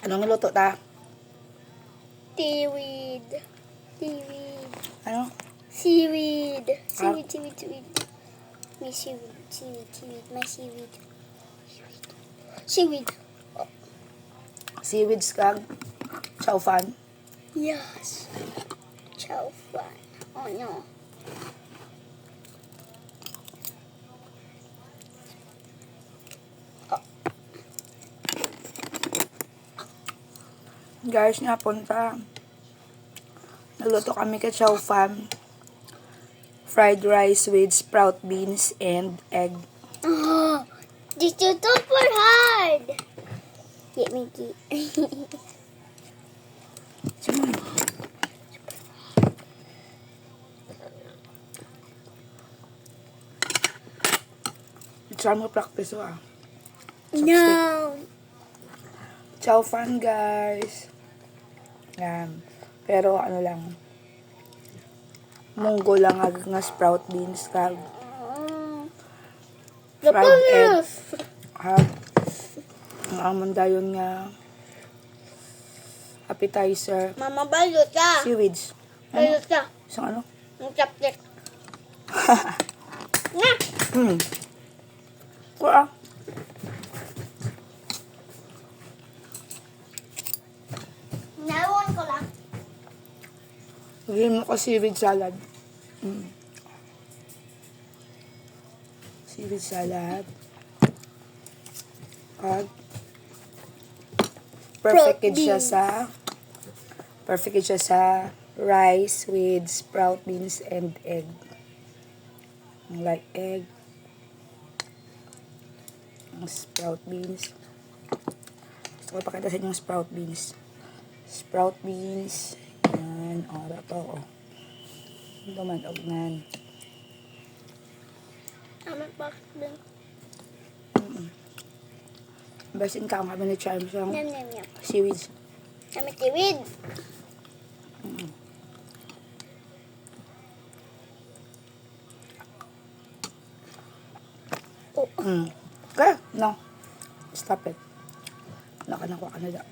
Anong niluto ta? Seaweed. Seaweed. Ano? Seaweed. Seaweed, seaweed, seaweed. May seaweed, seaweed, seaweed. My seaweed. Seaweed. Seaweeds kag chow fan. Yes. Chow fan. Oh no. Guys, nga punta. Nagluto kami kay chow fan. Fried rice with sprout beans and egg. Oh, this is super hard. Get me key. Saan mo practice ah? No. Chow fan, guys. Yan. Pero ano lang. Munggo lang ag nga sprout beans kag fried egg. Kag ang amon dayon nga appetizer. Mama, balot ka. Seaweeds. Ano? Balot ka. Isang ano? Ang chaplet. Na. Kura. Nawan ko lang. Lagyan mo ka seaweed salad. Seaweed salad. At perfect siya sa rice with sprout beans and egg. Like egg. Sprout beans. Gusto ko ipakita sa inyo yung sprout beans. Sprout beans. Yan. O, ito. O. Dumadognan. Tama pa din. Basin ka ang kami ni Charm sa Yum, yum, yum. seaweeds. Kami tiwid. Oh. Kaya, no. Stop it. Nakanako ka na da.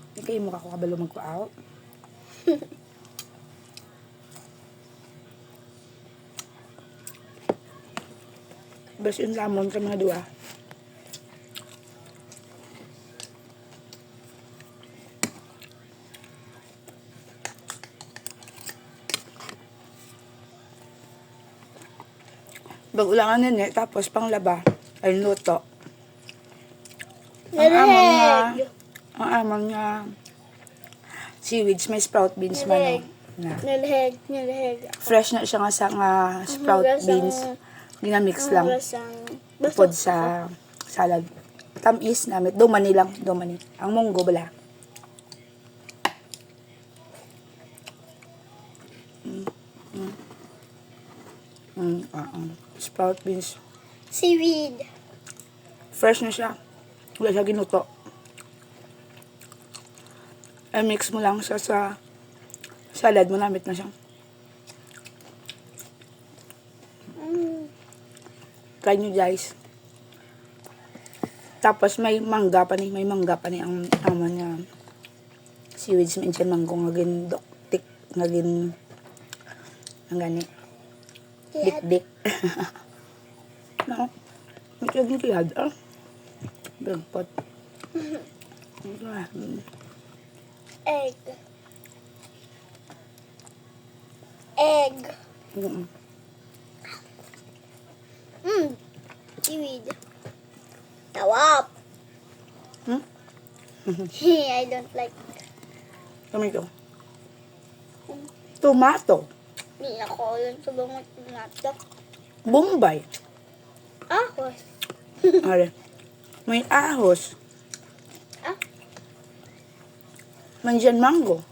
Hindi kayo mukha ko kabalo magko-out. Bas yung lamon sa mga dua. Bagulangan nini, tapos panglaba ay luto. Ang amon nga seaweeds, may sprout beans man. Na. Nalaheg. Fresh na siya nga sa nga sprout beans. Ginamix lang. Upod sa salad. Tamis namit. Dumani lang. Dumani. Ang munggo bala. Sprout beans. Seaweed. Fresh na siya. Wala siya ginuto. I-mix mo lang siya sa salad mo. Namit na siya. Try nyo guys. Tapos may mangga pa ni. May mangga pa ni ang niya. Seaweeds minsan manggo ngagin doktik. Ngagin ang gani. Dik-dik. No. Medyo ginigad. Bagpot. Egg. Egg. Seaweed. Tawap. I don't like. Tomato. Tomato. Hindi ako yun sa bangot nato. Bombay. Ahos. Are. May ahos. Ah? Mandiyan mango.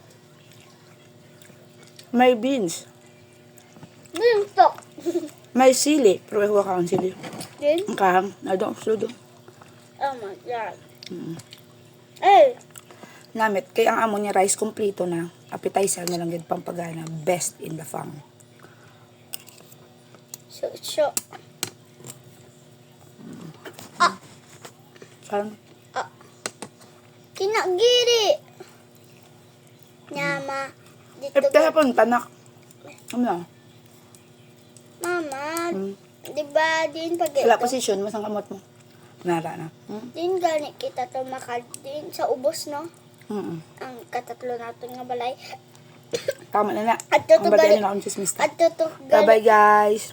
May beans. Bintok. May sili. Pero ako ka ang sili. Din? Ang kahang. Nadong sudo. Oh my God. Eh. Namit. Kaya ang amo niya rice kompleto na. Appetizer na lang yun pampagana. Best in the farm. So. Saan? Inagiri. Nyama. Dito Kaya po, tanak. Ano na? Mama, Hmm. di ba din pag Wala ito, posisyon, masang kamot mo. Nara na. din gani kita tumakad din sa ubos, no? Mm. Ang katatlo natin nga balay. Tama na na. At tuto Ang bagay gani, na akong chismis. at tuto Bye-bye, guys.